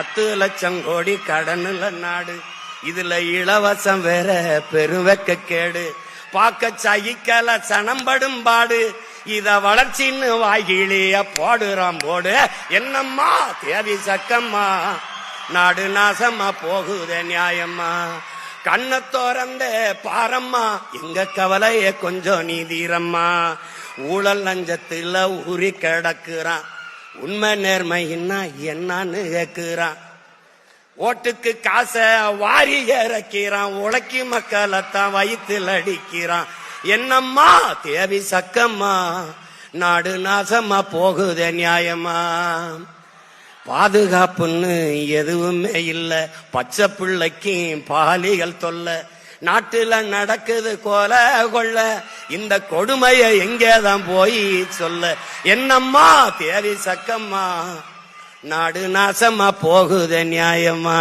10 லட்சம் கோடி கடனுல நாடு, இதுல இலவசம் வேற பெருவெக்க கேடு. பாக்க சகிக்கல சனம்படும் பாடு, இத வளர்ச்சின்னு வாய்கிளிய போடுறான் போடு. என்னம்மா தேவி சக்கம்மா, நாடு நாசமா போகுத நியாயம்மா. கண்ண தோறந்த பாரம்மா, எங்க கவலைய கொஞ்சம் நீதீரம்மா. ஊழல் லஞ்சத்துல ஊறி கிடக்குறான், உண்மை நேர்மைன்னா என்னன்னு கேக்குறான். ஓட்டுக்கு காசை வாரி இறக்கிறான், உழைக்கி மக்களைத்தான் வயிற்றுல அடிக்கிறான். என்னம்மா தேவி சக்கம்மா, நாடு நாசமா போகுத நியாயமா. பாதுகாப்புன்னு எதுவுமே இல்ல, பச்சை பிள்ளைக்கும் பாலிகள் தொல்ல. நாட்டுல நடக்குது கொல கொள்ள, இந்த கொடுமைய எங்கேதான் போய் சொல்ல. என்னம்மா தேவி சக்கம்மா, நாடு நாசமா போகுத நியாயமா.